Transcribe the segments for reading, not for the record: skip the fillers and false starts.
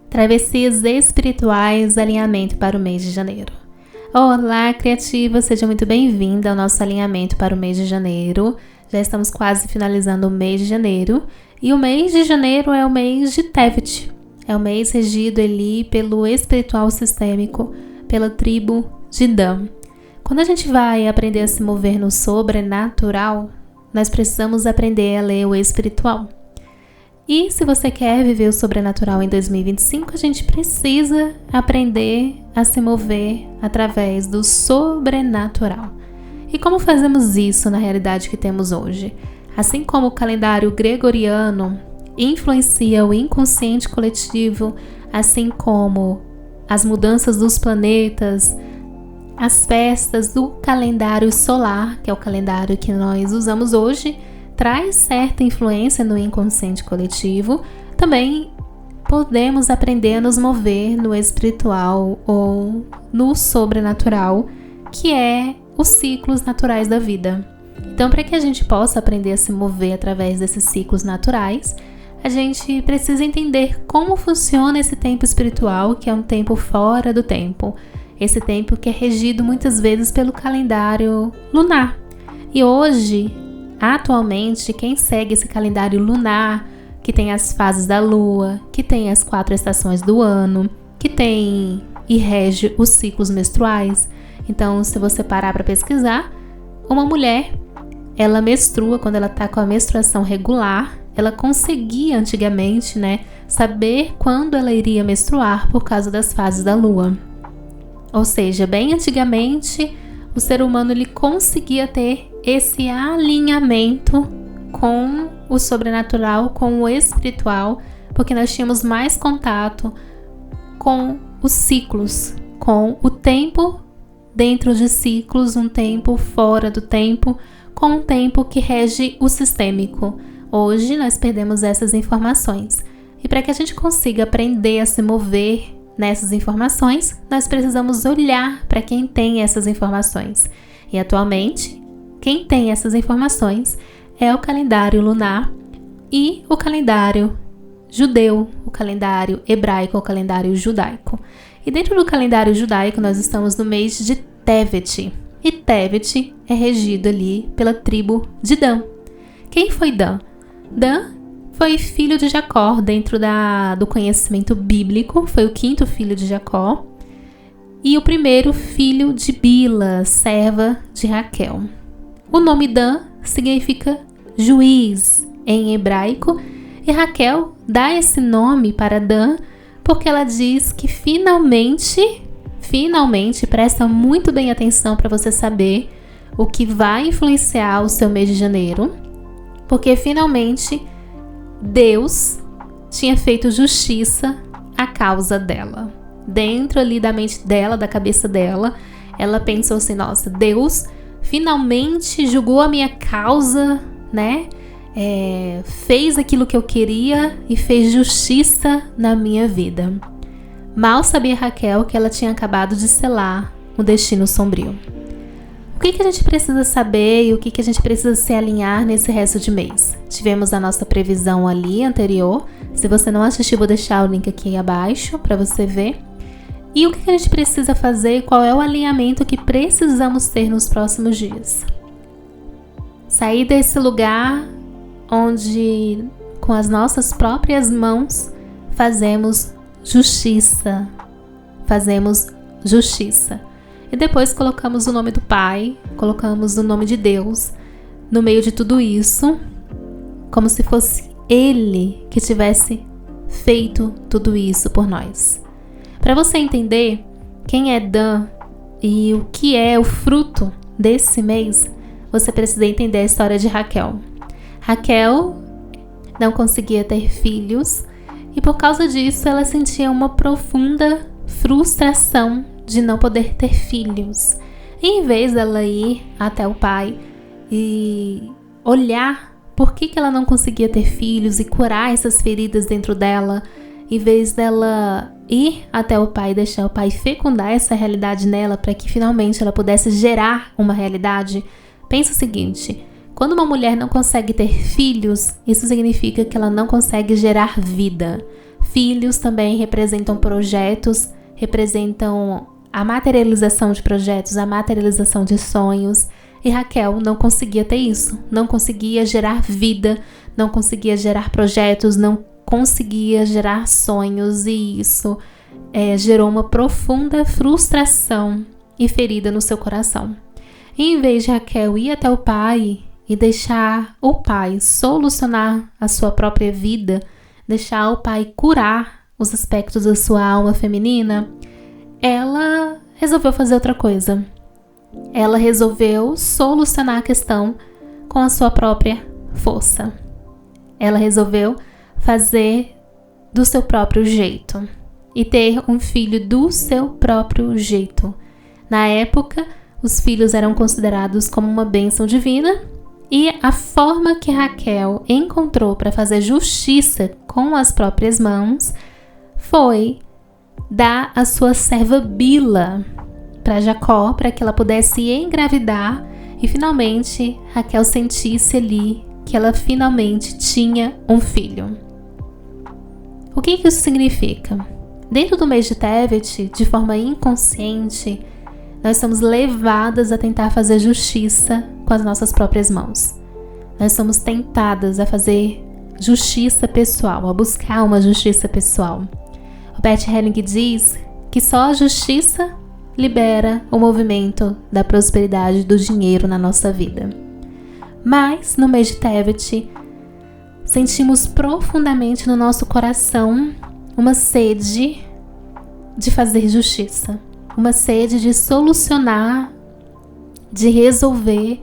Travessias espirituais, alinhamento para o mês de janeiro. Olá, criativa, seja muito bem-vinda ao nosso alinhamento para o mês de janeiro. Já estamos quase finalizando o mês de janeiro. E o mês de janeiro é o mês de Tevet. É o mês regido ali pelo espiritual sistêmico, pela tribo de Dan. Quando a gente vai aprender a se mover no sobrenatural, nós precisamos aprender a ler o espiritual. E se você quer viver o sobrenatural em 2025, a gente precisa aprender a se mover através do sobrenatural. E como fazemos isso na realidade que temos hoje? Assim como o calendário gregoriano influencia o inconsciente coletivo, assim como as mudanças dos planetas, as festas do calendário solar, que é o calendário que nós usamos hoje, traz certa influência no inconsciente coletivo, também podemos aprender a nos mover no espiritual ou no sobrenatural, que é os ciclos naturais da vida. Então, para que a gente possa aprender a se mover através desses ciclos naturais, a gente precisa entender como funciona esse tempo espiritual, que é um tempo fora do tempo. Esse tempo que é regido muitas vezes pelo calendário lunar. E hoje, atualmente, quem segue esse calendário lunar, que tem as fases da lua, que tem as 4 estações do ano, que tem e rege os ciclos menstruais. Então, se você parar para pesquisar, uma mulher, ela menstrua quando ela está com a menstruação regular. Ela conseguia antigamente, saber quando ela iria menstruar por causa das fases da lua. Ou seja, bem antigamente, o ser humano ele conseguia ter esse alinhamento com o sobrenatural, com o espiritual, porque nós tínhamos mais contato com os ciclos, com o tempo dentro de ciclos, um tempo fora do tempo, com um tempo que rege o sistêmico. Hoje nós perdemos essas informações. E para que a gente consiga aprender a se mover nessas informações, nós precisamos olhar para quem tem essas informações. E atualmente, quem tem essas informações é o calendário lunar e o calendário judeu, o calendário hebraico, o calendário judaico. E dentro do calendário judaico, nós estamos no mês de Tevet. E Tevet é regido ali pela tribo de Dan. Quem foi Dan? Dan foi filho de Jacó dentro do conhecimento bíblico, foi o 5º filho de Jacó e o primeiro filho de Bila, serva de Raquel. O nome Dan significa juiz em hebraico e Raquel dá esse nome para Dan porque ela diz que finalmente, presta muito bem atenção para você saber o que vai influenciar o seu mês de janeiro, porque finalmente Deus tinha feito justiça à causa dela. Dentro ali da mente dela, da cabeça dela, ela pensou assim, nossa, Deus finalmente julgou a minha causa, fez aquilo que eu queria e fez justiça na minha vida. Mal sabia Raquel que ela tinha acabado de selar um destino sombrio. O que a gente precisa saber e o que a gente precisa se alinhar nesse resto de mês? Tivemos a nossa previsão ali anterior. Se você não assistiu, vou deixar o link aqui abaixo para você ver. E o que a gente precisa fazer? Qual é o alinhamento que precisamos ter nos próximos dias? Sair desse lugar onde, com as nossas próprias mãos, fazemos justiça. E depois colocamos o nome do Pai, colocamos o nome de Deus no meio de tudo isso, como se fosse Ele que tivesse feito tudo isso por nós. Para você entender quem é Dan e o que é o fruto desse mês, você precisa entender a história de Raquel. Raquel não conseguia ter filhos e por causa disso ela sentia uma profunda frustração de não poder ter filhos. E em vez dela ir até o pai e olhar por que ela não conseguia ter filhos e curar essas feridas dentro dela, em vez dela ir até o pai e deixar o pai fecundar essa realidade nela para que finalmente ela pudesse gerar uma realidade, pensa o seguinte: quando uma mulher não consegue ter filhos, isso significa que ela não consegue gerar vida. Filhos também representam projetos, representam a materialização de projetos, a materialização de sonhos. E Raquel não conseguia ter isso, não conseguia gerar vida, não conseguia gerar projetos, não conseguia gerar sonhos, e isso gerou uma profunda frustração e ferida no seu coração. E em vez de Raquel ir até o pai e deixar o pai solucionar a sua própria vida, deixar o pai curar os aspectos da sua alma feminina, ela resolveu fazer outra coisa. Ela resolveu solucionar a questão com a sua própria força. Ela resolveu fazer do seu próprio jeito e ter um filho do seu próprio jeito. Na época, os filhos eram considerados como uma bênção divina, e a forma que Raquel encontrou para fazer justiça com as próprias mãos foi dar a sua serva Bila para Jacó, para que ela pudesse engravidar e finalmente Raquel sentisse ali que ela finalmente tinha um filho. O que isso significa? Dentro do mês de Tevet, de forma inconsciente, nós somos levadas a tentar fazer justiça com as nossas próprias mãos. Nós somos tentadas a fazer justiça pessoal, a buscar uma justiça pessoal. O Bert Helling diz que só a justiça libera o movimento da prosperidade do dinheiro na nossa vida. Mas, no mês de Tevet, sentimos profundamente no nosso coração uma sede de fazer justiça, uma sede de solucionar, de resolver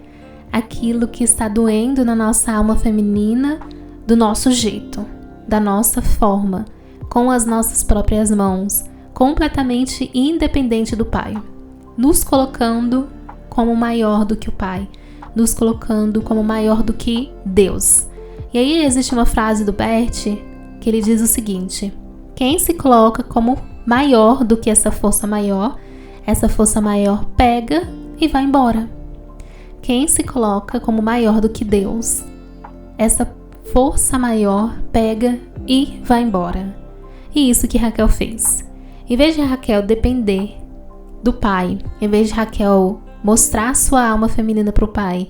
aquilo que está doendo na nossa alma feminina do nosso jeito, da nossa forma, com as nossas próprias mãos, completamente independente do Pai, nos colocando como maior do que o Pai, nos colocando como maior do que Deus. E aí existe uma frase do Bert que ele diz o seguinte: quem se coloca como maior do que essa força maior pega e vai embora. Quem se coloca como maior do que Deus, essa força maior pega e vai embora. E isso que Raquel fez. Em vez de Raquel depender do pai, em vez de Raquel mostrar sua alma feminina para o pai,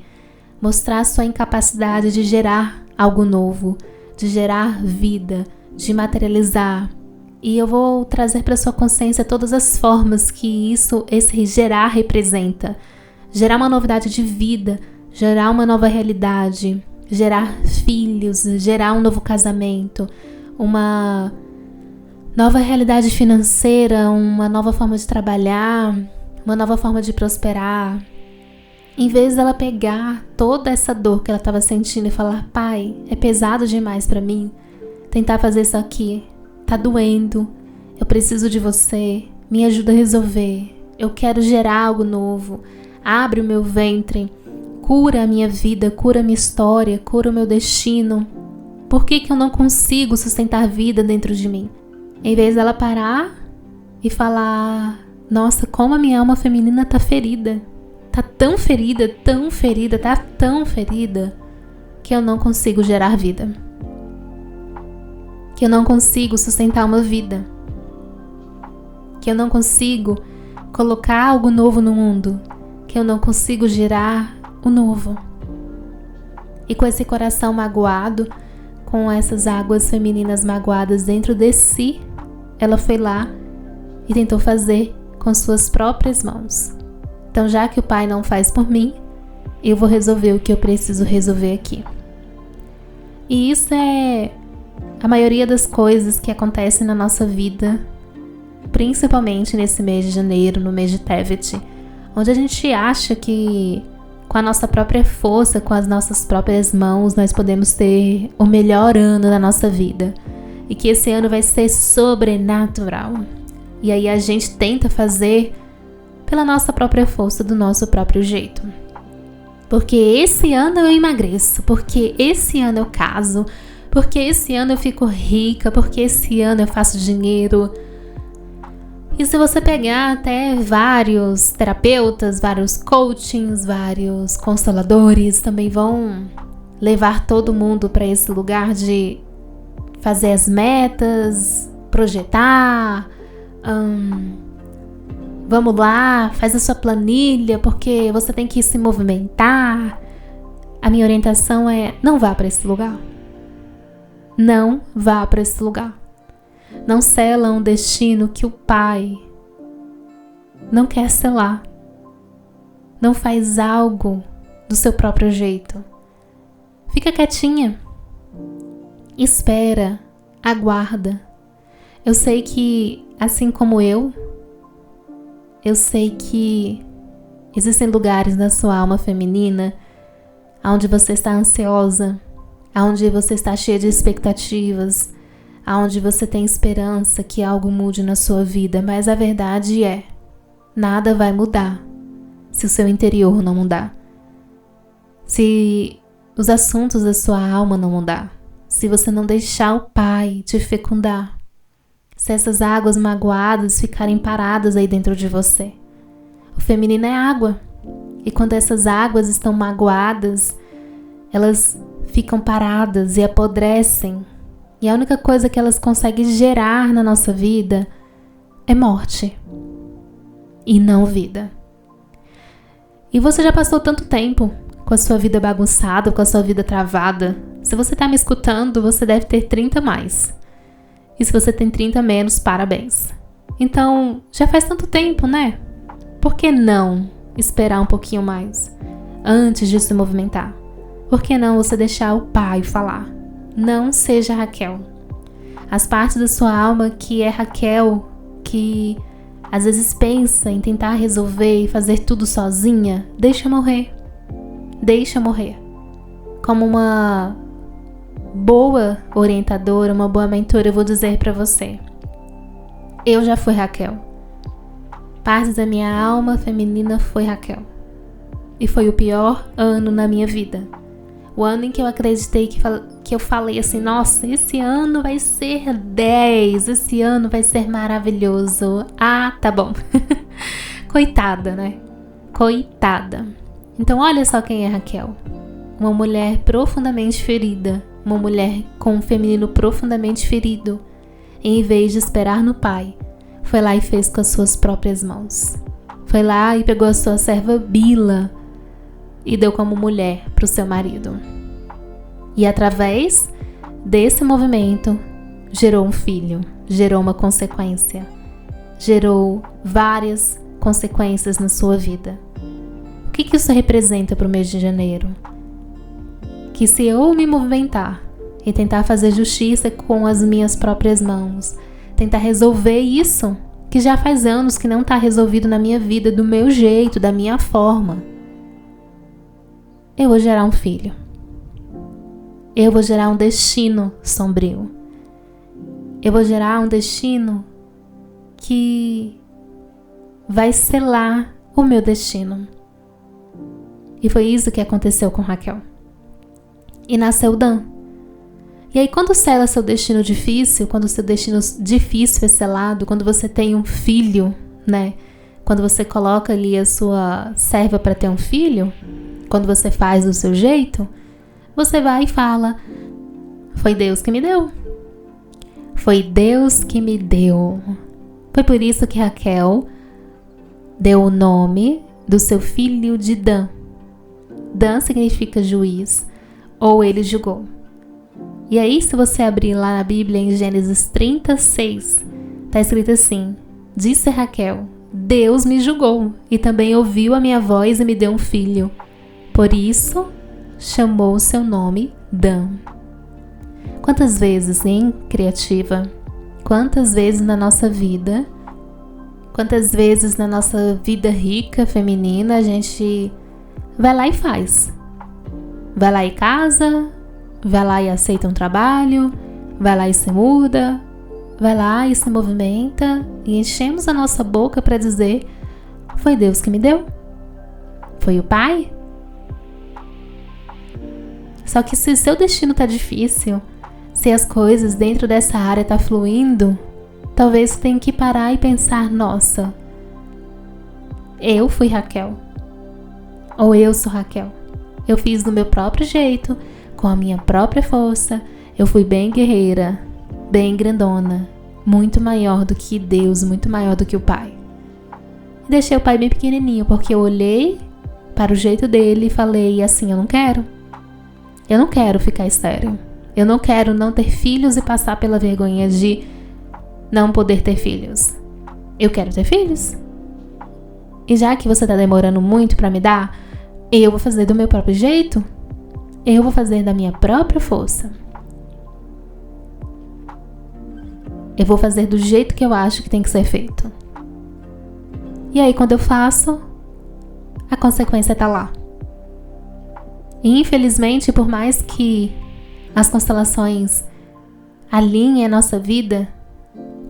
mostrar sua incapacidade de gerar algo novo, de gerar vida, de materializar. E eu vou trazer para sua consciência todas as formas que esse gerar representa. Gerar uma novidade de vida, gerar uma nova realidade, gerar filhos, gerar um novo casamento, uma nova realidade financeira, uma nova forma de trabalhar, uma nova forma de prosperar. Em vez dela pegar toda essa dor que ela estava sentindo e falar: pai, é pesado demais para mim tentar fazer isso aqui, tá doendo, eu preciso de você, me ajuda a resolver, eu quero gerar algo novo, abre o meu ventre, cura a minha vida, cura a minha história, cura o meu destino. Por que eu não consigo sustentar vida dentro de mim? Em vez dela parar e falar: nossa, como a minha alma feminina tá ferida, tá tão ferida, tá tão ferida, que eu não consigo gerar vida, que eu não consigo sustentar uma vida, que eu não consigo colocar algo novo no mundo, que eu não consigo gerar o novo. E com esse coração magoado, com essas águas femininas magoadas dentro de si, ela foi lá e tentou fazer com suas próprias mãos. Então, já que o pai não faz por mim, eu vou resolver o que eu preciso resolver aqui. E isso é a maioria das coisas que acontecem na nossa vida, principalmente nesse mês de janeiro, no mês de Tevet, onde a gente acha que com a nossa própria força, com as nossas próprias mãos, nós podemos ter o melhor ano da nossa vida. E que esse ano vai ser sobrenatural. E aí a gente tenta fazer pela nossa própria força, do nosso próprio jeito. Porque esse ano eu emagreço, porque esse ano eu caso, porque esse ano eu fico rica, porque esse ano eu faço dinheiro. E se você pegar até vários terapeutas, vários coachings, vários consteladores também vão levar todo mundo para esse lugar de fazer as metas, projetar, vamos lá, faz a sua planilha, porque você tem que se movimentar. A minha orientação é: não vá para esse lugar. Não vá para esse lugar. Não sela um destino que o Pai não quer selar. Não faz algo do seu próprio jeito. Fica quietinha. Espera. Aguarda. Eu sei que, assim como eu sei que existem lugares na sua alma feminina onde você está ansiosa, onde você está cheia de expectativas, onde você tem esperança que algo mude na sua vida, mas a verdade é: nada vai mudar se o seu interior não mudar. Se os assuntos da sua alma não mudar, se você não deixar o Pai te fecundar, se essas águas magoadas ficarem paradas aí dentro de você. O feminino é água, e quando essas águas estão magoadas, elas ficam paradas e apodrecem, e a única coisa que elas conseguem gerar na nossa vida é morte e não vida. E você já passou tanto tempo com a sua vida bagunçada, com a sua vida travada. Se você está me escutando, você deve ter 30 mais. E se você tem 30 menos, parabéns. Então, já faz tanto tempo, né? Por que não esperar um pouquinho mais antes de se movimentar? Por que não você deixar o Pai falar? Não seja Raquel. As partes da sua alma que é Raquel, que às vezes pensa em tentar resolver e fazer tudo sozinha, deixa morrer. Deixa morrer. Como uma boa orientadora, uma boa mentora, eu vou dizer pra você: eu já fui Raquel. Parte da minha alma feminina foi Raquel. E foi o pior ano na minha vida. O ano em que eu acreditei que eu falei assim: nossa, esse ano vai ser 10, esse ano vai ser maravilhoso. Ah, tá bom. Coitada, né? Coitada. Então olha só quem é Raquel. Uma mulher profundamente ferida, uma mulher com um feminino profundamente ferido. Em vez de esperar no Pai, foi lá e fez com as suas próprias mãos. Foi lá e pegou a sua serva Bila e deu como mulher para o seu marido. E através desse movimento, gerou um filho, gerou uma consequência, gerou várias consequências na sua vida. O que isso representa para o mês de janeiro? Que se eu me movimentar e tentar fazer justiça com as minhas próprias mãos, tentar resolver isso que já faz anos que não está resolvido na minha vida, do meu jeito, da minha forma, eu vou gerar um filho. Eu vou gerar um destino sombrio. Eu vou gerar um destino que vai selar o meu destino. E foi isso que aconteceu com Raquel. E nasceu Dan. E aí quando sela seu destino difícil, quando o seu destino difícil é selado, quando você tem um filho, né? Quando você coloca ali a sua serva para ter um filho, quando você faz do seu jeito, você vai e fala: foi Deus que me deu. Foi Deus que me deu. Foi por isso que Raquel deu o nome do seu filho de Dan. Dan significa juiz, ou ele julgou. E aí, se você abrir lá na Bíblia, em Gênesis 36, está escrito assim: disse Raquel: Deus me julgou e também ouviu a minha voz e me deu um filho. Por isso, chamou o seu nome Dan. Quantas vezes, hein, criativa? Quantas vezes na nossa vida, quantas vezes na nossa vida rica, feminina, a gente vai lá e faz. Vai lá e casa, vai lá e aceita um trabalho, vai lá e se muda, vai lá e se movimenta e enchemos a nossa boca para dizer: foi Deus que me deu? Foi o Pai? Só que se seu destino tá difícil, se as coisas dentro dessa área tá fluindo, talvez você tenha que parar e pensar: nossa, eu fui Raquel. Ou eu sou Raquel. Eu fiz do meu próprio jeito, com a minha própria força, eu fui bem guerreira, bem grandona, muito maior do que Deus, muito maior do que o pai. E deixei o pai bem pequenininho, porque eu olhei para o jeito dele e falei assim, eu não quero ficar estéril. Eu não quero não ter filhos e passar pela vergonha de não poder ter filhos. Eu quero ter filhos. E já que você está demorando muito para me dar, eu vou fazer do meu próprio jeito. Eu vou fazer da minha própria força. Eu vou fazer do jeito que eu acho que tem que ser feito. E aí, quando eu faço, a consequência está lá. E infelizmente, por mais que as constelações alinhem a nossa vida,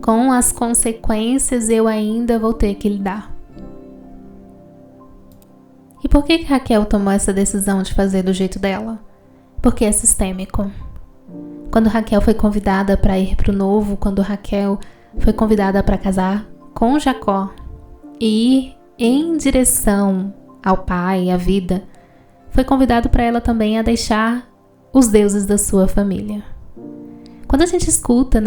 com as consequências eu ainda vou ter que lidar. E por que Raquel tomou essa decisão de fazer do jeito dela? Porque é sistêmico. Quando Raquel foi convidada para ir para o novo, quando Raquel foi convidada para casar com Jacó e ir em direção ao pai, à vida, foi convidado para ela também a deixar os deuses da sua família. Quando a gente escuta,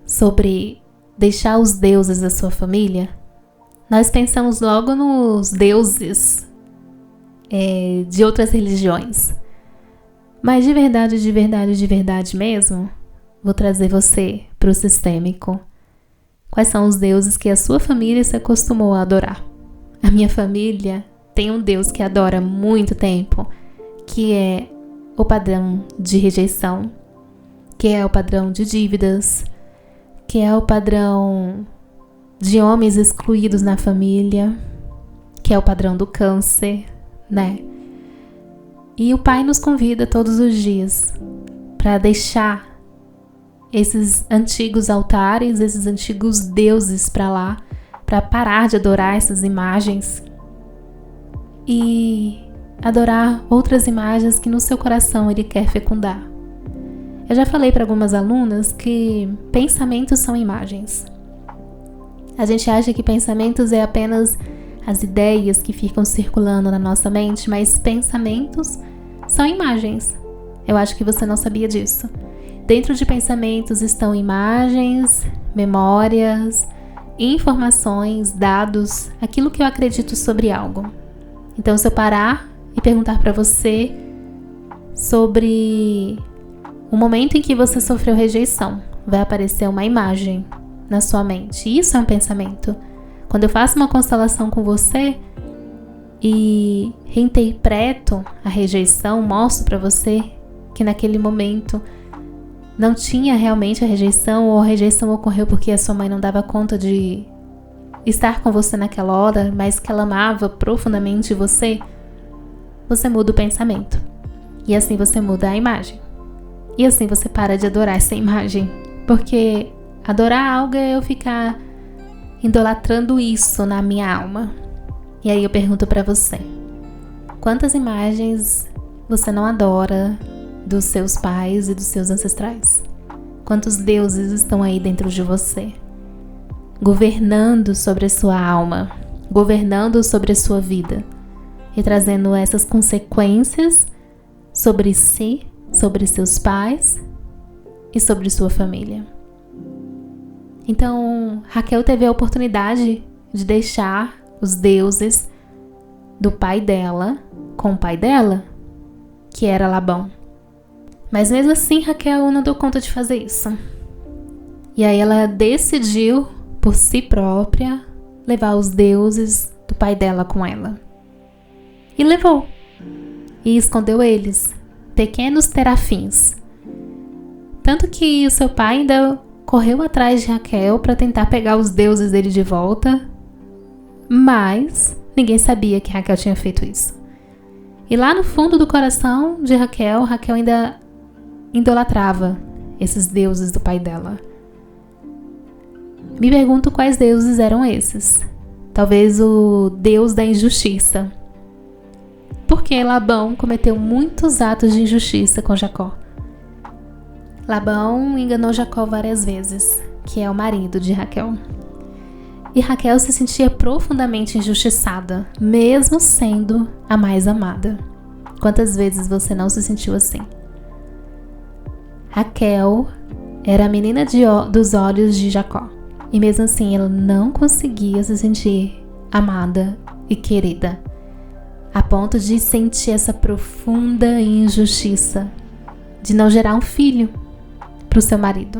sobre deixar os deuses da sua família, nós pensamos logo nos deuses de outras religiões. Mas de verdade mesmo, vou trazer você para o sistêmico. Quais são os deuses que a sua família se acostumou a adorar? A minha família tem um Deus que adora há muito tempo, que é o padrão de rejeição, que é o padrão de dívidas, que é o padrão de homens excluídos na família, que é o padrão do câncer, E o Pai nos convida todos os dias para deixar esses antigos altares, esses antigos deuses para lá, para parar de adorar essas imagens e adorar outras imagens que no seu coração Ele quer fecundar. Eu já falei para algumas alunas que pensamentos são imagens. A gente acha que pensamentos é apenas as ideias que ficam circulando na nossa mente, mas pensamentos são imagens. Eu acho que você não sabia disso. Dentro de pensamentos estão imagens, memórias, informações, dados, aquilo que eu acredito sobre algo. Então, se eu parar e perguntar para você sobre o momento em que você sofreu rejeição, vai aparecer uma imagem na sua mente. Isso é um pensamento. Quando eu faço uma constelação com você e reinterpreto a rejeição, mostro para você que naquele momento não tinha realmente a rejeição, ou a rejeição ocorreu porque a sua mãe não dava conta de estar com você naquela hora, mas que ela amava profundamente você, você muda o pensamento. E assim você muda a imagem. E assim você para de adorar essa imagem. Porque adorar algo é eu ficar idolatrando isso na minha alma. E aí eu pergunto pra você: quantas imagens você não adora dos seus pais e dos seus ancestrais? Quantos deuses estão aí dentro de você, governando sobre a sua alma, governando sobre a sua vida e trazendo essas consequências sobre si, sobre seus pais e sobre sua família? Então, Raquel teve a oportunidade de deixar os deuses do pai dela com o pai dela, que era Labão. Mas mesmo assim, Raquel não deu conta de fazer isso. E aí ela decidiu, por si própria, levar os deuses do pai dela com ela. E levou. E escondeu eles, pequenos terafins. Tanto que o seu pai ainda correu atrás de Raquel para tentar pegar os deuses dele de volta, mas ninguém sabia que Raquel tinha feito isso. E lá no fundo do coração de Raquel, Raquel ainda idolatrava esses deuses do pai dela. Me pergunto quais deuses eram esses. Talvez o deus da injustiça. Porque Labão cometeu muitos atos de injustiça com Jacó. Labão enganou Jacó várias vezes, que é o marido de Raquel. E Raquel se sentia profundamente injustiçada, mesmo sendo a mais amada. Quantas vezes você não se sentiu assim? Raquel era a menina dos olhos de Jacó. E mesmo assim ela não conseguia se sentir amada e querida, a ponto de sentir essa profunda injustiça de não gerar um filho para o seu marido.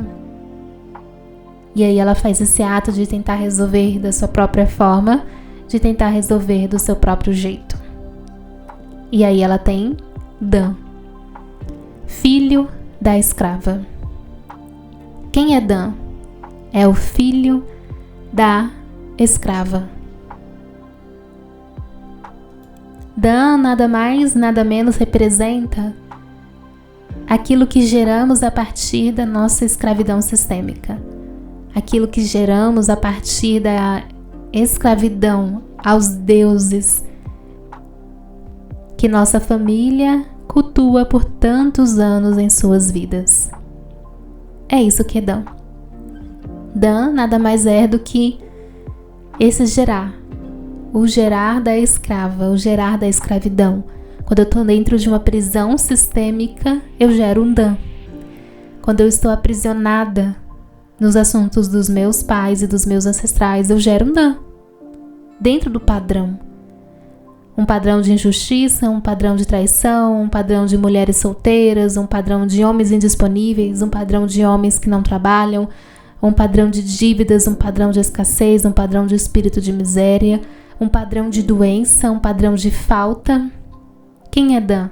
E aí ela faz esse ato de tentar resolver da sua própria forma, de tentar resolver do seu próprio jeito. E aí ela tem Dan, filho da escrava. Quem é Dan? É o filho da escrava. Dan nada mais, nada menos representa aquilo que geramos a partir da nossa escravidão sistêmica. Aquilo que geramos a partir da escravidão aos deuses que nossa família cultua por tantos anos em suas vidas. É isso que é Dan. Dan nada mais é do que esse gerar. O gerar da escrava, o gerar da escravidão. Quando eu estou dentro de uma prisão sistêmica, eu gero um Dan. Quando eu estou aprisionada nos assuntos dos meus pais e dos meus ancestrais, eu gero um Dan. Dentro do padrão. Um padrão de injustiça, um padrão de traição, um padrão de mulheres solteiras, um padrão de homens indisponíveis, um padrão de homens que não trabalham, um padrão de dívidas, um padrão de escassez, um padrão de espírito de miséria, um padrão de doença, um padrão de falta. Quem é Dan?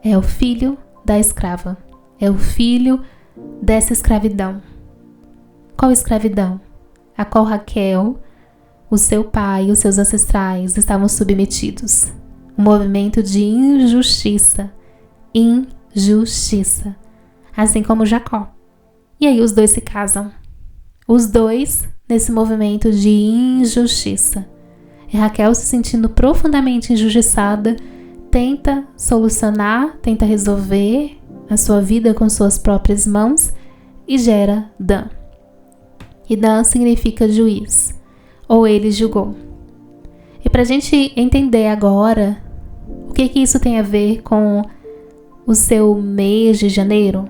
É o filho da escrava. É o filho dessa escravidão. Qual escravidão? A qual Raquel, o seu pai e os seus ancestrais estavam submetidos. Um movimento de injustiça. Injustiça. Assim como Jacó. E aí os dois se casam. Os dois nesse movimento de injustiça. E Raquel, se sentindo profundamente injustiçada, tenta solucionar, tenta resolver a sua vida com suas próprias mãos e gera Dan. E Dan significa juiz, ou ele julgou. E para a gente entender agora o que isso tem a ver com o seu mês de janeiro,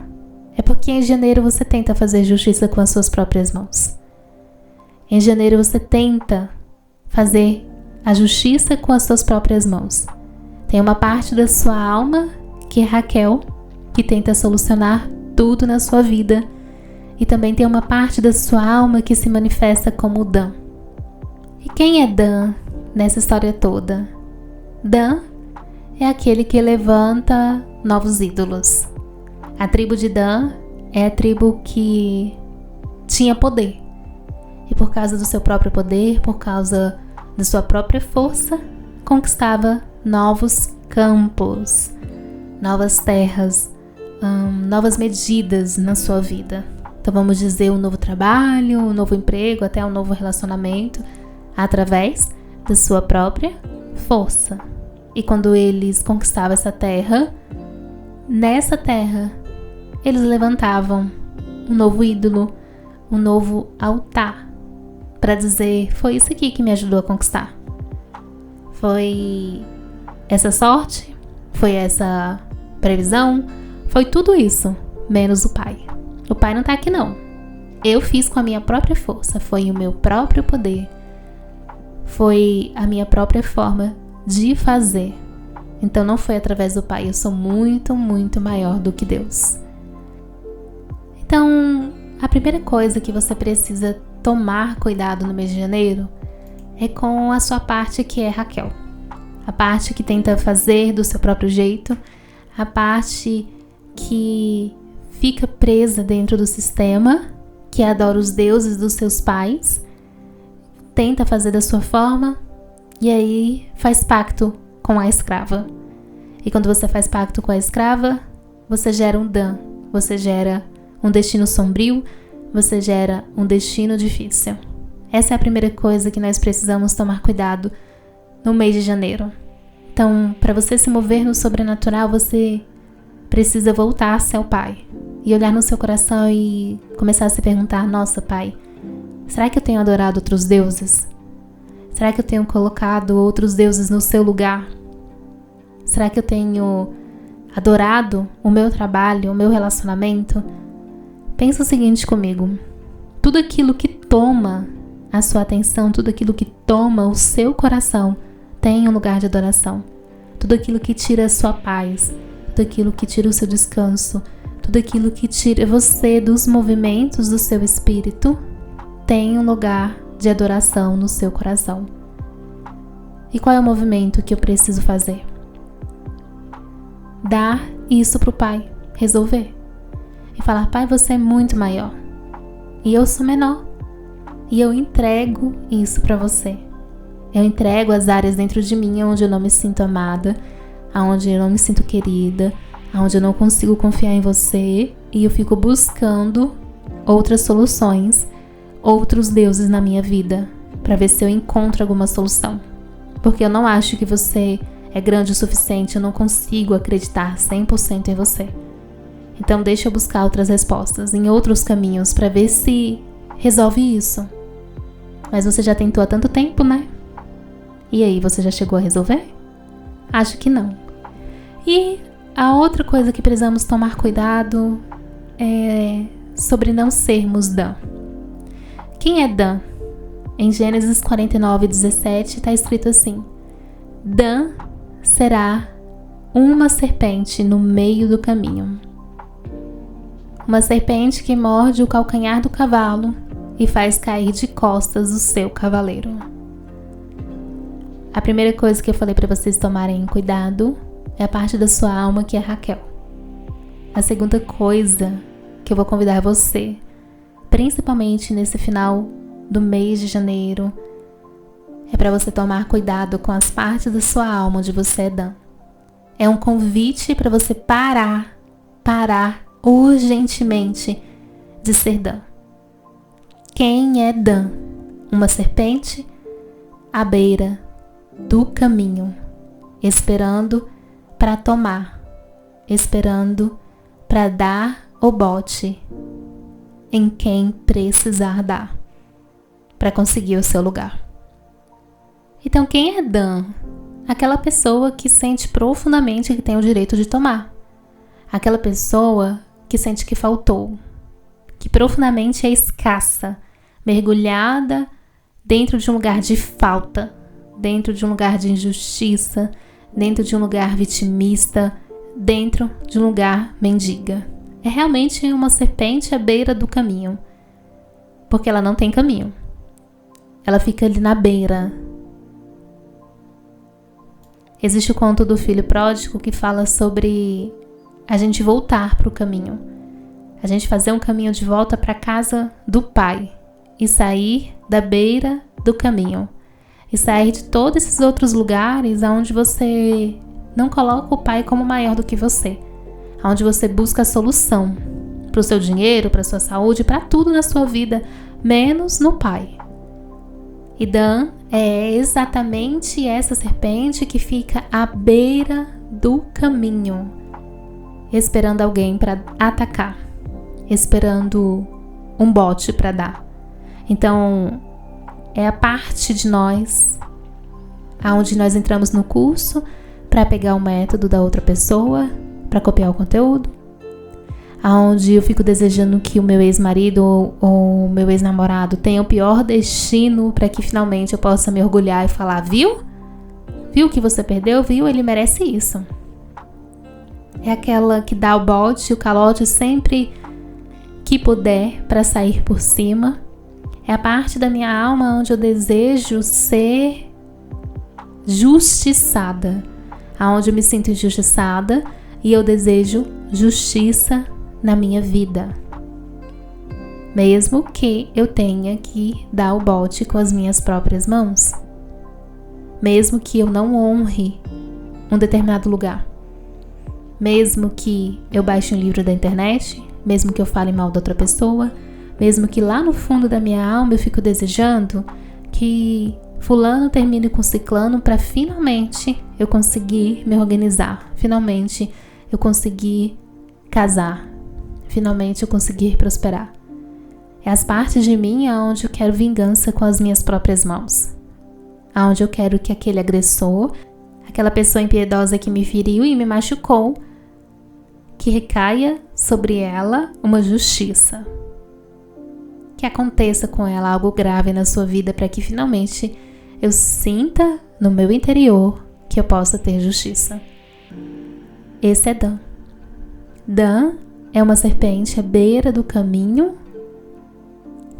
é porque em janeiro você tenta fazer justiça com as suas próprias mãos. Em janeiro você tenta fazer a justiça com as suas próprias mãos. Tem uma parte da sua alma que é Raquel, que tenta solucionar tudo na sua vida. E também tem uma parte da sua alma que se manifesta como Dan. E quem é Dan nessa história toda? Dan é aquele que levanta novos ídolos. A tribo de Dan é a tribo que tinha poder. E por causa do seu próprio poder, por causa da sua própria força, conquistava novos campos, novas terras, novas medidas na sua vida. Então vamos dizer um novo trabalho, um novo emprego, até um novo relacionamento, através da sua própria força. E quando eles conquistavam essa terra, nessa terra, eles levantavam um novo ídolo, um novo altar, para dizer, foi isso aqui que me ajudou a conquistar. Foi essa sorte, foi essa previsão, foi tudo isso, menos o pai. O pai não tá aqui não. Eu fiz com a minha própria força, foi o meu próprio poder, foi a minha própria forma de fazer. Então não foi através do pai, eu sou muito, muito maior do que Deus. Então, a primeira coisa que você precisa tomar cuidado no mês de janeiro é com a sua parte que é Raquel. A parte que tenta fazer do seu próprio jeito, a parte que fica presa dentro do sistema, que adora os deuses dos seus pais, tenta fazer da sua forma e aí faz pacto com a escrava. E quando você faz pacto com a escrava, você gera um Dan, você gera um destino sombrio, você gera um destino difícil. Essa é a primeira coisa que nós precisamos tomar cuidado no mês de janeiro. Então, para você se mover no sobrenatural, você precisa voltar-se ao Pai e olhar no seu coração e começar a se perguntar, nossa, Pai, será que eu tenho adorado outros deuses? Será que eu tenho colocado outros deuses no seu lugar? Será que eu tenho adorado o meu trabalho, o meu relacionamento? Pensa o seguinte comigo: tudo aquilo que toma a sua atenção, tudo aquilo que toma o seu coração tem um lugar de adoração. Tudo aquilo que tira a sua paz, tudo aquilo que tira o seu descanso, tudo aquilo que tira você dos movimentos do seu espírito tem um lugar de adoração no seu coração. E qual é o movimento que eu preciso fazer? Dar isso pro Pai, resolver. E falar: Pai, você é muito maior e eu sou menor. E eu entrego isso para você. Eu entrego as áreas dentro de mim onde eu não me sinto amada, onde eu não me sinto querida, onde eu não consigo confiar em você, e eu fico buscando outras soluções, outros deuses na minha vida, para ver se eu encontro alguma solução. Porque eu não acho que você é grande o suficiente, eu não consigo acreditar 100% em você. Então deixa eu buscar outras respostas, em outros caminhos, para ver se resolve isso. Mas você já tentou há tanto tempo, né? E aí, você já chegou a resolver? Acho que não. E a outra coisa que precisamos tomar cuidado é sobre não sermos Dan. Quem é Dan? Em Gênesis 49:17 está escrito assim: Dan será uma serpente no meio do caminho. Uma serpente que morde o calcanhar do cavalo e faz cair de costas o seu cavaleiro. A primeira coisa que eu falei para vocês tomarem cuidado é a parte da sua alma, que é Raquel. A segunda coisa que eu vou convidar você, principalmente nesse final do mês de janeiro, é para você tomar cuidado com as partes da sua alma onde você é Dan. É um convite para você parar urgentemente de ser Dan. Quem é Dan? Uma serpente à beira do caminho, esperando para tomar, esperando para dar o bote em quem precisar dar, para conseguir o seu lugar. Então, quem é Dan? Aquela pessoa que sente profundamente que tem o direito de tomar. Aquela pessoa que sente que faltou, que profundamente é escassa, mergulhada dentro de um lugar de falta, dentro de um lugar de injustiça, dentro de um lugar vitimista, dentro de um lugar mendiga. É realmente uma serpente à beira do caminho, porque ela não tem caminho. Ela fica ali na beira. Existe o conto do filho pródigo que fala sobre a gente voltar para o caminho, a gente fazer um caminho de volta para a casa do Pai e sair da beira do caminho e sair de todos esses outros lugares onde você não coloca o Pai como maior do que você, onde você busca a solução para o seu dinheiro, para a sua saúde, para tudo na sua vida, menos no Pai. E Dan é exatamente essa serpente que fica à beira do caminho, esperando alguém para atacar, esperando um bote para dar. Então, é a parte de nós onde nós entramos no curso para pegar o método da outra pessoa, para copiar o conteúdo, onde eu fico desejando que o meu ex-marido ou o meu ex-namorado tenha o pior destino para que finalmente eu possa me orgulhar e falar: viu? Viu que você perdeu? Viu? Ele merece isso. É aquela que dá o bote, o calote sempre que puder para sair por cima. É a parte da minha alma onde eu desejo ser justiçada, onde eu me sinto injustiçada e eu desejo justiça na minha vida, mesmo que eu tenha que dar o bote com as minhas próprias mãos, mesmo que eu não honre um determinado lugar, mesmo que eu baixe um livro da internet, mesmo que eu fale mal da outra pessoa, mesmo que lá no fundo da minha alma eu fico desejando que fulano termine com ciclano para finalmente eu conseguir me organizar, finalmente eu conseguir casar, finalmente eu conseguir prosperar. É as partes de mim onde eu quero vingança com as minhas próprias mãos, onde eu quero que aquele agressor, aquela pessoa impiedosa que me feriu e me machucou, que recaia sobre ela uma justiça. Que aconteça com ela algo grave na sua vida para que finalmente eu sinta no meu interior que eu possa ter justiça. Esse é Dan. Dan é uma serpente à beira do caminho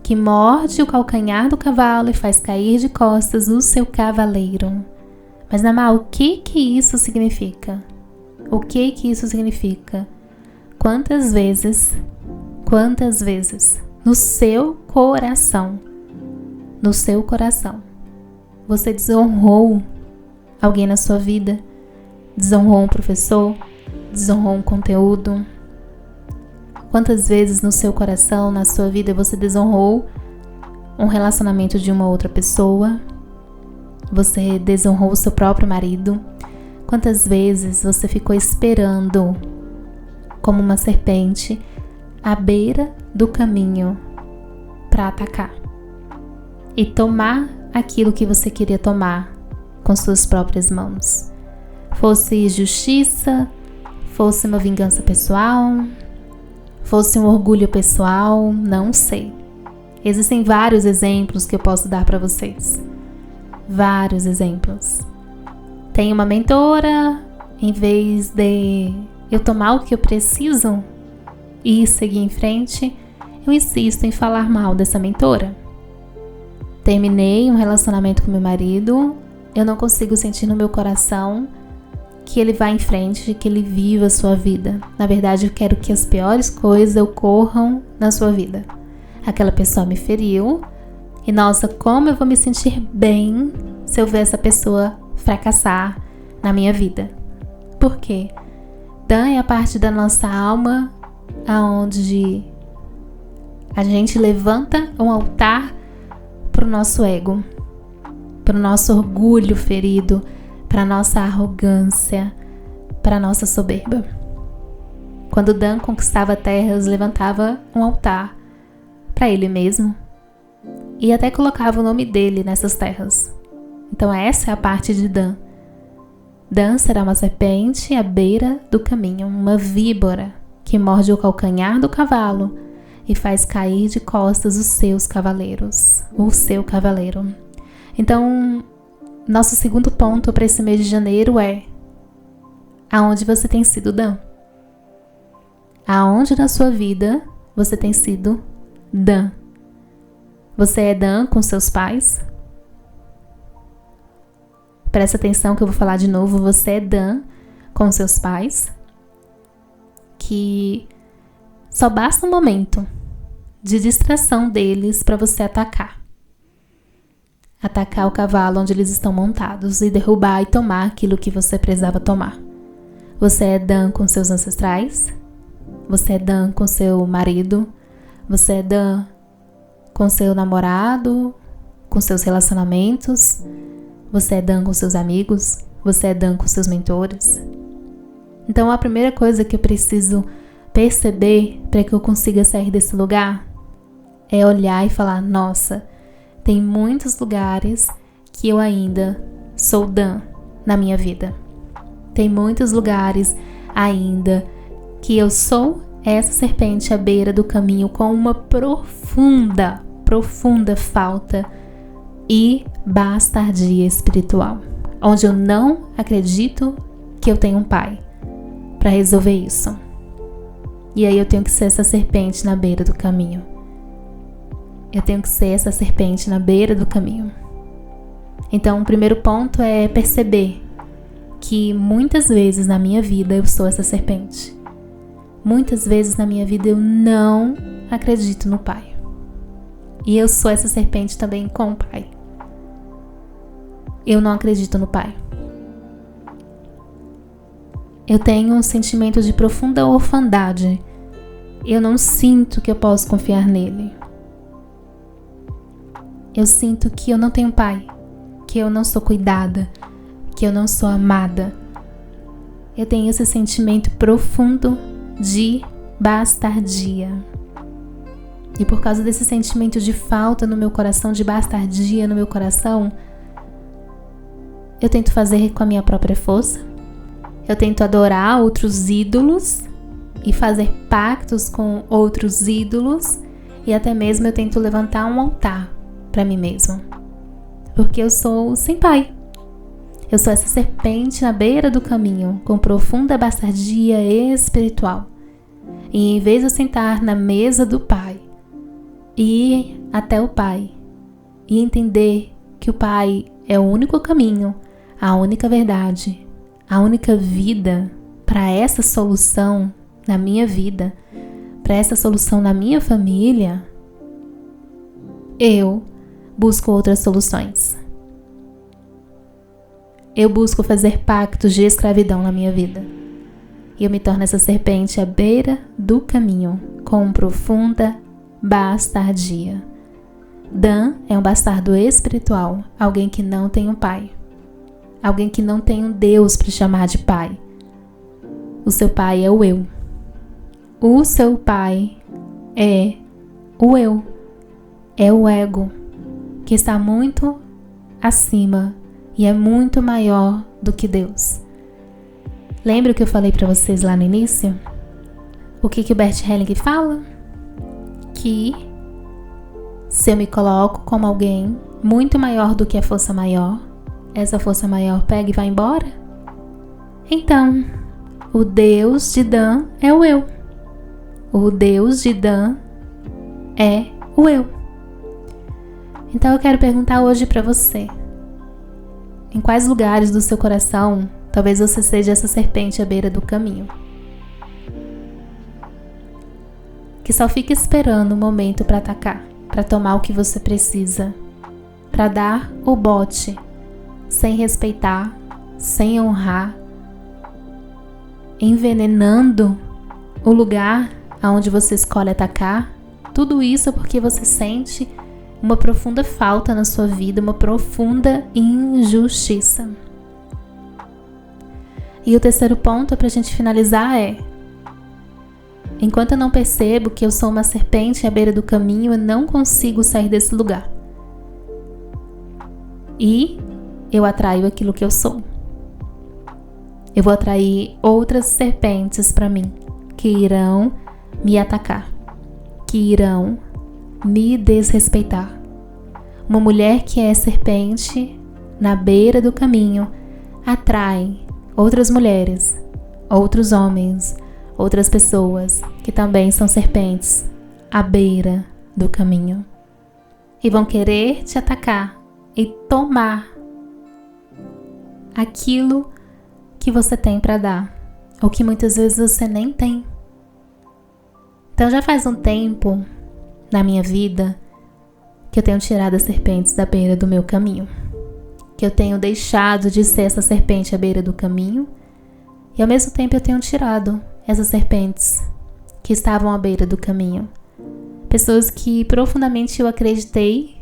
que morde o calcanhar do cavalo e faz cair de costas o seu cavaleiro. Mas, Namá, o que isso significa? O que isso significa? Quantas vezes, no seu coração, você desonrou alguém na sua vida? Desonrou um professor? Desonrou um conteúdo? Quantas vezes no seu coração, na sua vida, você desonrou um relacionamento de uma outra pessoa? Você desonrou o seu próprio marido? Quantas vezes você ficou esperando como uma serpente à beira do caminho para atacar e tomar aquilo que você queria tomar com suas próprias mãos? Fosse justiça, fosse uma vingança pessoal, fosse um orgulho pessoal, não sei. Existem vários exemplos que eu posso dar para vocês. Vários exemplos. Tenho uma mentora, em vez de eu tomar o que eu preciso e seguir em frente, eu insisto em falar mal dessa mentora. Terminei um relacionamento com meu marido, eu não consigo sentir no meu coração que ele vá em frente, que ele viva a sua vida. Na verdade, eu quero que as piores coisas ocorram na sua vida. Aquela pessoa me feriu e, nossa, como eu vou me sentir bem se eu ver essa pessoa fracassar na minha vida. Por quê? Dan é a parte da nossa alma aonde a gente levanta um altar para o nosso ego, para o nosso orgulho ferido, para a nossa arrogância, para a nossa soberba. Quando Dan conquistava terras, levantava um altar para ele mesmo e até colocava o nome dele nessas terras. Então essa é a parte de Dan. Dan será uma serpente à beira do caminho, uma víbora que morde o calcanhar do cavalo e faz cair de costas os seus cavaleiros, o seu cavaleiro. Então, nosso segundo ponto para esse mês de janeiro é: aonde você tem sido Dan? Aonde na sua vida você tem sido Dan? Você é Dan com seus pais? Presta atenção que eu vou falar de novo. Você é Dan com seus pais, que só basta um momento de distração deles para você atacar o cavalo onde eles estão montados e derrubar e tomar aquilo que você precisava tomar. Você é Dan com seus ancestrais? Você é Dan com seu marido? Você é Dan com seu namorado? Com seus relacionamentos? Você é Dan com seus amigos? Você é Dan com seus mentores? Então a primeira coisa que eu preciso perceber para que eu consiga sair desse lugar é olhar e falar: nossa, tem muitos lugares que eu ainda sou Dan na minha vida. Tem muitos lugares ainda que eu sou essa serpente à beira do caminho com uma profunda falta e bastardia espiritual, onde eu não acredito que eu tenho um pai para resolver isso. E aí eu tenho que ser essa serpente na beira do caminho. Eu tenho que ser essa serpente na beira do caminho. Então, o primeiro ponto é perceber que muitas vezes na minha vida eu sou essa serpente. Muitas vezes na minha vida eu não acredito no Pai. E eu sou essa serpente também com o Pai. Eu não acredito no Pai. Eu tenho um sentimento de profunda orfandade. Eu não sinto que eu posso confiar nele. Eu sinto que eu não tenho pai, que eu não sou cuidada, que eu não sou amada. Eu tenho esse sentimento profundo de bastardia. E por causa desse sentimento de falta no meu coração, de bastardia no meu coração, eu tento fazer com a minha própria força. Eu tento adorar outros ídolos e fazer pactos com outros ídolos, e até mesmo eu tento levantar um altar para mim mesma, porque eu sou sem pai. Eu sou essa serpente na beira do caminho, com profunda bastardia espiritual. E em vez de eu sentar na mesa do Pai, e ir até o Pai, e entender que o Pai é o único caminho, a única verdade, a única vida para essa solução na minha vida, para essa solução na minha família, eu busco outras soluções. Eu busco fazer pactos de escravidão na minha vida. E eu me torno essa serpente à beira do caminho, com profunda bastardia. Dan é um bastardo espiritual, alguém que não tem um pai. Alguém que não tem um Deus para chamar de pai. O seu pai é o eu. O seu pai é o eu. É o ego, que está muito acima e é muito maior do que Deus. Lembra o que eu falei para vocês lá no início? O que o Bert Helling fala? Que se eu me coloco como alguém muito maior do que a força maior, essa força maior pega e vai embora? Então, o Deus de Dan é o eu. O Deus de Dan é o eu. Então eu quero perguntar hoje para você: em quais lugares do seu coração talvez você seja essa serpente à beira do caminho, que só fica esperando o momento para atacar, para tomar o que você precisa, para dar o bote, sem respeitar, sem honrar, envenenando o lugar aonde você escolhe atacar? Tudo isso porque você sente uma profunda falta na sua vida, uma profunda injustiça. E o terceiro ponto para a gente finalizar é: enquanto eu não percebo que eu sou uma serpente à beira do caminho, eu não consigo sair desse lugar. E eu atraio aquilo que eu sou. Eu vou atrair outras serpentes para mim, que irão me atacar, que irão me desrespeitar. Uma mulher que é serpente na beira do caminho atrai outras mulheres, outros homens, outras pessoas que também são serpentes à beira do caminho e vão querer te atacar e tomar aquilo que você tem para dar, ou que muitas vezes você nem tem. Então já faz um tempo na minha vida que eu tenho tirado as serpentes da beira do meu caminho, que eu tenho deixado de ser essa serpente à beira do caminho, e ao mesmo tempo eu tenho tirado essas serpentes que estavam à beira do caminho, pessoas que profundamente eu acreditei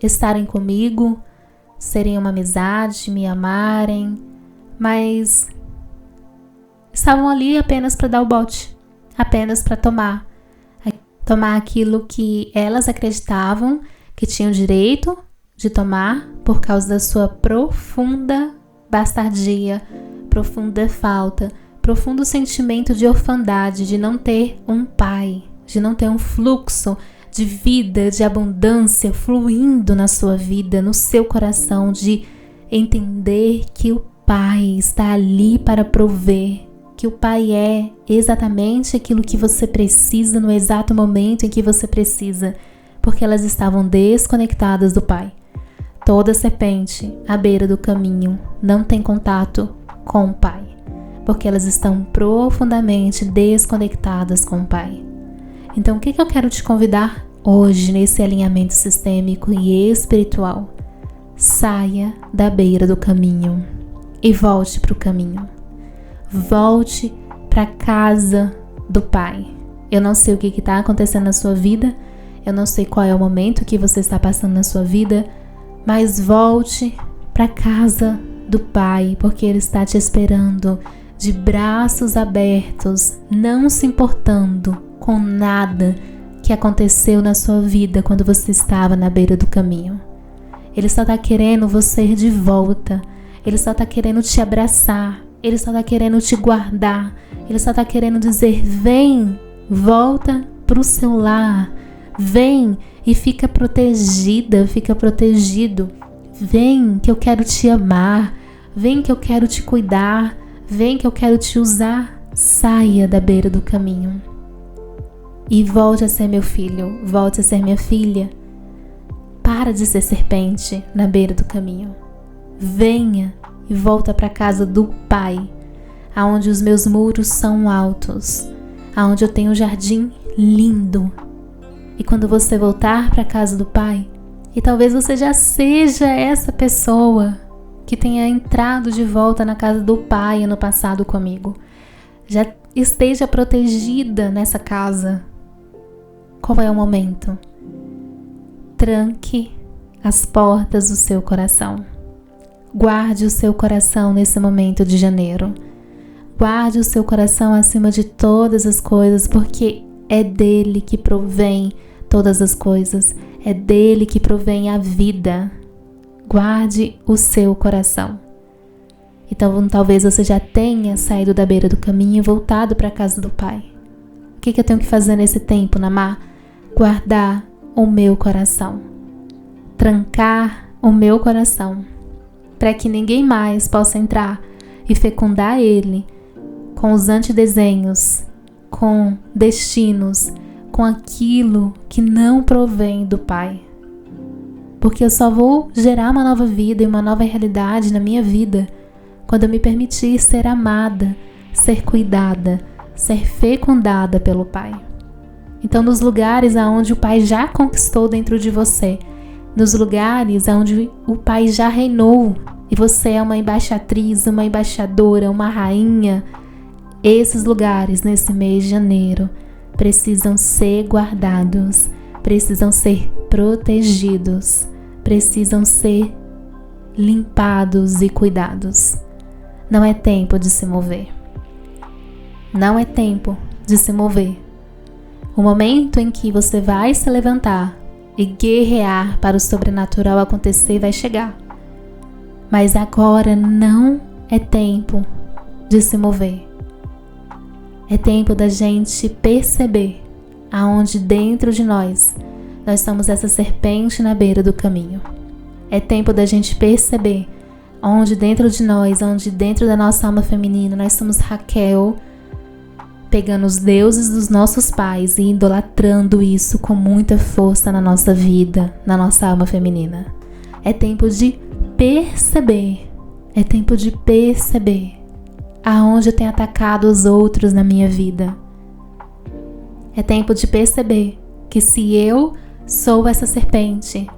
estarem comigo, serem uma amizade, me amarem, mas estavam ali apenas para dar o bote, apenas para tomar aquilo que elas acreditavam que tinham direito de tomar por causa da sua profunda bastardia, profunda falta, profundo sentimento de orfandade, de não ter um pai, de não ter um fluxo de vida, de abundância fluindo na sua vida, no seu coração, de entender que o Pai está ali para prover, que o Pai é exatamente aquilo que você precisa no exato momento em que você precisa, porque elas estavam desconectadas do Pai. Toda serpente à beira do caminho não tem contato com o Pai, porque elas estão profundamente desconectadas com o Pai. Então, o que eu quero te convidar hoje nesse alinhamento sistêmico e espiritual? Saia da beira do caminho e volte para o caminho. Volte para a casa do Pai. Eu não sei o que está acontecendo na sua vida, eu não sei qual é o momento que você está passando na sua vida, mas volte para a casa do Pai, porque Ele está te esperando de braços abertos, não se importando com nada que aconteceu na sua vida quando você estava na beira do caminho. Ele só está querendo você de volta, Ele só está querendo te abraçar, Ele só está querendo te guardar. Ele só está querendo dizer: vem, volta pro seu lar. Vem e fica protegida, fica protegido. Vem que eu quero te amar. Vem que eu quero te cuidar. Vem que eu quero te usar. Saia da beira do caminho. E volte a ser meu filho, volte a ser minha filha. Para de ser serpente na beira do caminho. Venha e volta para a casa do Pai, aonde os meus muros são altos, aonde eu tenho um jardim lindo. E quando você voltar para a casa do Pai, e talvez você já seja essa pessoa que tenha entrado de volta na casa do Pai ano passado comigo, já esteja protegida nessa casa, qual é o momento? Tranque as portas do seu coração. Guarde o seu coração nesse momento de janeiro. Guarde o seu coração acima de todas as coisas, porque é dele que provém todas as coisas. É dele que provém a vida. Guarde o seu coração. Então, talvez você já tenha saído da beira do caminho e voltado para a casa do Pai. O que eu tenho que fazer nesse tempo, Namá? Guardar o meu coração. Trancar o meu coração, para que ninguém mais possa entrar e fecundar ele com os antidesenhos, com destinos, com aquilo que não provém do Pai. Porque eu só vou gerar uma nova vida e uma nova realidade na minha vida quando eu me permitir ser amada, ser cuidada, ser fecundada pelo Pai. Então, nos lugares aonde o Pai já conquistou dentro de você, nos lugares onde o Pai já reinou e você é uma embaixatriz, uma embaixadora, uma rainha, esses lugares nesse mês de janeiro precisam ser guardados, precisam ser protegidos, precisam ser limpados e cuidados. Não é tempo de se mover. Não é tempo de se mover. O momento em que você vai se levantar e guerrear para o sobrenatural acontecer vai chegar. Mas agora não é tempo de se mover. É tempo da gente perceber aonde dentro de nós somos essa serpente na beira do caminho. É tempo da gente perceber onde dentro de nós, onde dentro da nossa alma feminina, nós somos Raquel, pegando os deuses dos nossos pais e idolatrando isso com muita força na nossa vida, na nossa alma feminina. É tempo de perceber, é tempo de perceber aonde eu tenho atacado os outros na minha vida. É tempo de perceber que se eu sou essa serpente,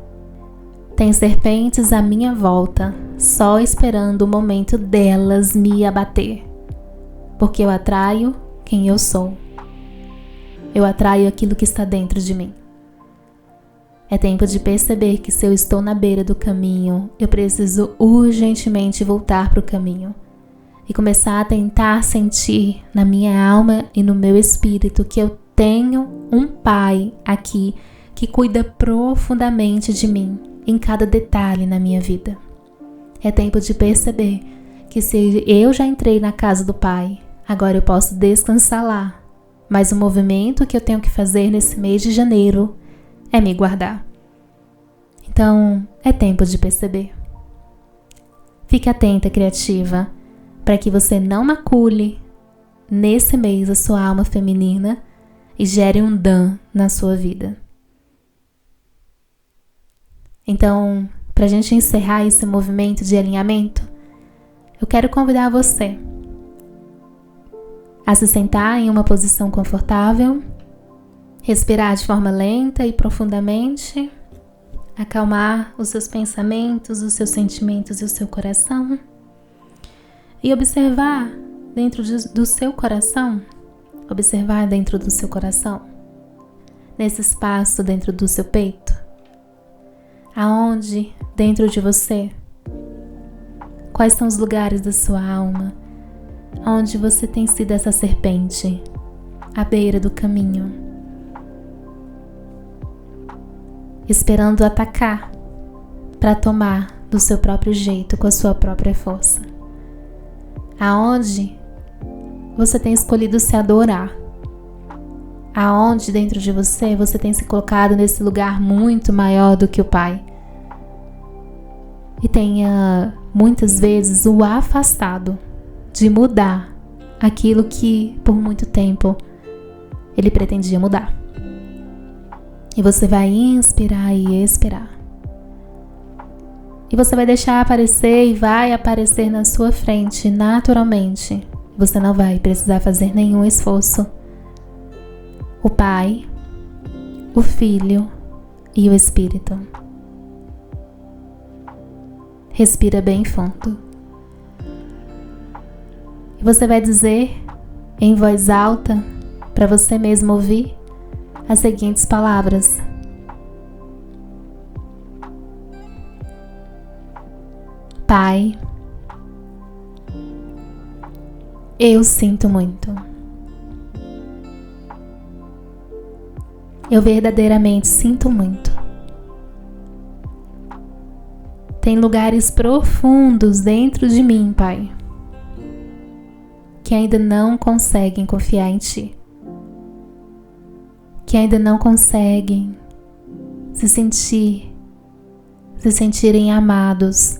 tem serpentes à minha volta, só esperando o momento delas me abater. Porque eu atraio quem eu sou. Eu atraio aquilo que está dentro de mim. É tempo de perceber que se eu estou na beira do caminho, eu preciso urgentemente voltar para o caminho e começar a tentar sentir na minha alma e no meu espírito que eu tenho um Pai aqui que cuida profundamente de mim em cada detalhe na minha vida. É tempo de perceber que se eu já entrei na casa do Pai, agora eu posso descansar lá, mas o movimento que eu tenho que fazer nesse mês de janeiro é me guardar. Então, é tempo de perceber. Fique atenta, criativa, para que você não macule nesse mês a sua alma feminina e gere um dano na sua vida. Então, para a gente encerrar esse movimento de alinhamento, eu quero convidar você a se sentar em uma posição confortável, respirar de forma lenta e profundamente, acalmar os seus pensamentos, os seus sentimentos e o seu coração e observar dentro do seu coração, nesse espaço dentro do seu peito, aonde dentro de você, quais são os lugares da sua alma onde você tem sido essa serpente à beira do caminho, esperando atacar para tomar do seu próprio jeito, com a sua própria força. aonde você tem escolhido se adorar, aonde dentro de você tem se colocado nesse lugar muito maior do que o Pai e tenha muitas vezes o afastado de mudar aquilo que por muito tempo ele pretendia mudar. E você vai inspirar e expirar. E você vai deixar aparecer e vai aparecer na sua frente naturalmente. Você não vai precisar fazer nenhum esforço. O Pai, o Filho e o Espírito. Respira bem fundo. E você vai dizer em voz alta, para você mesmo ouvir, as seguintes palavras: Pai, eu sinto muito. Eu verdadeiramente sinto muito. Tem lugares profundos dentro de mim, Pai, que ainda não conseguem confiar em Ti, que ainda não conseguem se sentirem amados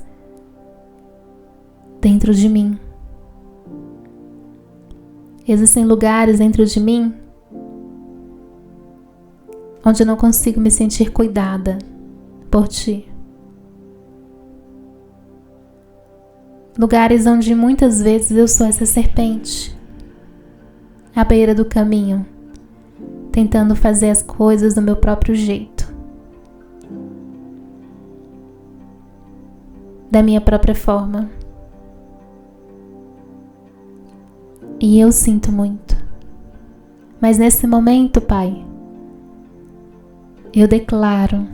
dentro de mim. Existem lugares dentro de mim onde eu não consigo me sentir cuidada por Ti. Lugares onde muitas vezes eu sou essa serpente à beira do caminho, tentando fazer as coisas do meu próprio jeito, da minha própria forma. E eu sinto muito. Mas nesse momento, Pai, eu declaro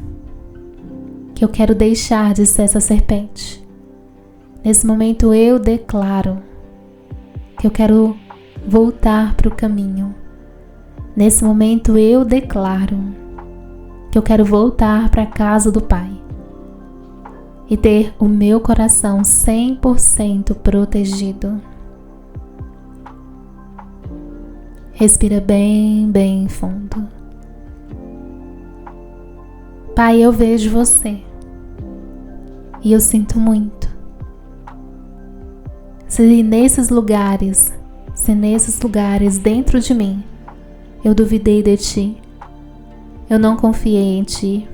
que eu quero deixar de ser essa serpente. Nesse momento eu declaro que eu quero voltar para o caminho. Nesse momento eu declaro que eu quero voltar para a casa do Pai e ter o meu coração 100% protegido. Respira bem, bem fundo. Pai, eu vejo você e eu sinto muito. Se nesses lugares dentro de mim eu duvidei de Ti, eu não confiei em Ti,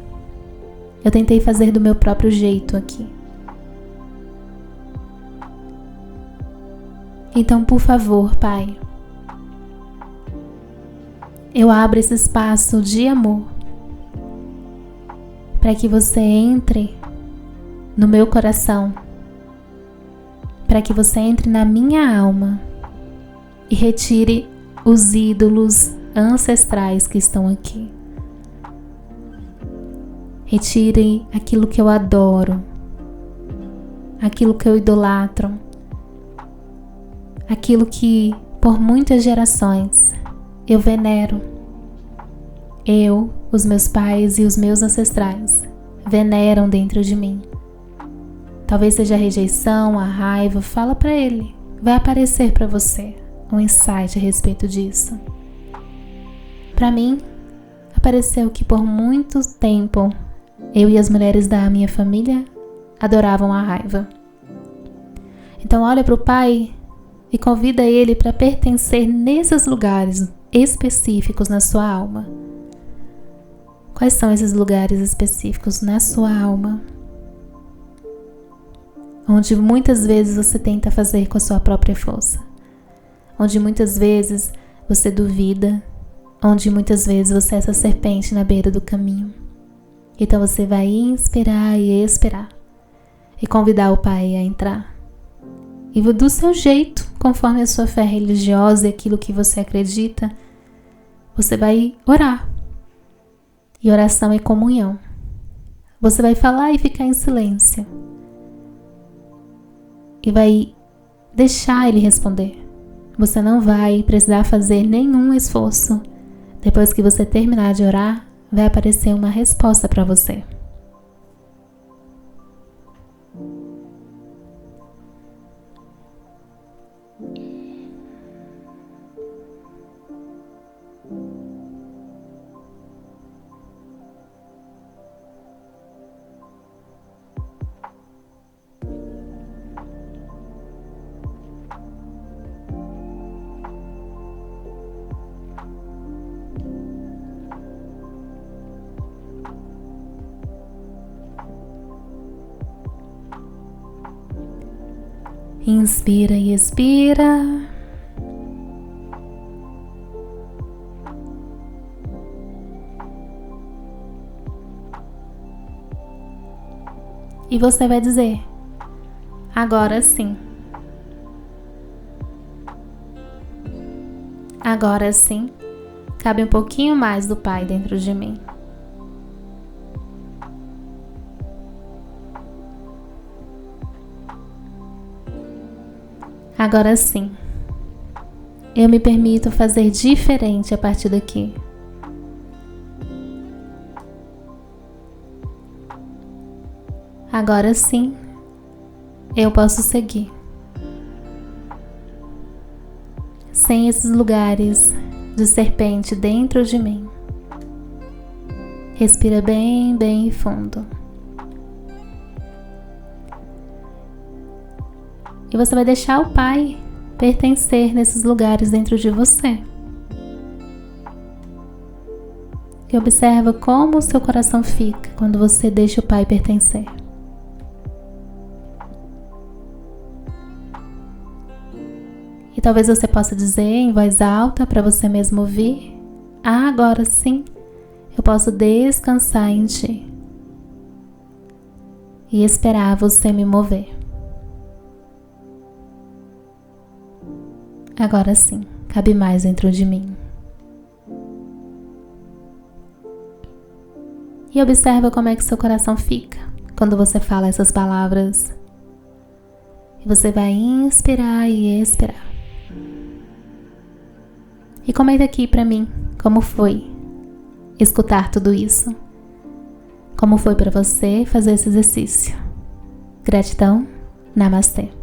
eu tentei fazer do meu próprio jeito aqui. Então, por favor, Pai, eu abro esse espaço de amor para que você entre no meu coração, para que você entre na minha alma e retire os ídolos ancestrais que estão aqui. Retire aquilo que eu adoro, aquilo que eu idolatro, aquilo que por muitas gerações eu venero. Eu, os meus pais e os meus ancestrais veneram dentro de mim. Talvez seja a rejeição, a raiva. Fala para ele. Vai aparecer para você um insight a respeito disso. Para mim, apareceu que por muito tempo eu e as mulheres da minha família adoravam a raiva. Então olha para o Pai e convida ele para pertencer nesses lugares específicos na sua alma. Quais são esses lugares específicos na sua alma? Onde muitas vezes você tenta fazer com a sua própria força. Onde muitas vezes você duvida. Onde muitas vezes você é essa serpente na beira do caminho. Então você vai inspirar e expirar. E convidar o Pai a entrar. E do seu jeito, conforme a sua fé religiosa e aquilo que você acredita, você vai orar. E oração é comunhão. Você vai falar e ficar em silêncio. E vai deixar ele responder. Você não vai precisar fazer nenhum esforço. Depois que você terminar de orar, vai aparecer uma resposta para você. Inspira e expira. E você vai dizer: agora sim. Agora sim, cabe um pouquinho mais do Pai dentro de mim. Agora sim, eu me permito fazer diferente a partir daqui. Agora sim, eu posso seguir. Sem esses lugares de serpente dentro de mim. Respira bem, bem fundo. E você vai deixar o Pai pertencer nesses lugares dentro de você. E observa como o seu coração fica quando você deixa o Pai pertencer. E talvez você possa dizer em voz alta para você mesmo ouvir: ah, agora sim, eu posso descansar em Ti e esperar você me mover. Agora sim, cabe mais dentro de mim. E observa como é que seu coração fica quando você fala essas palavras. E você vai inspirar e expirar. E comenta aqui pra mim como foi escutar tudo isso. Como foi pra você fazer esse exercício. Gratidão. Namastê.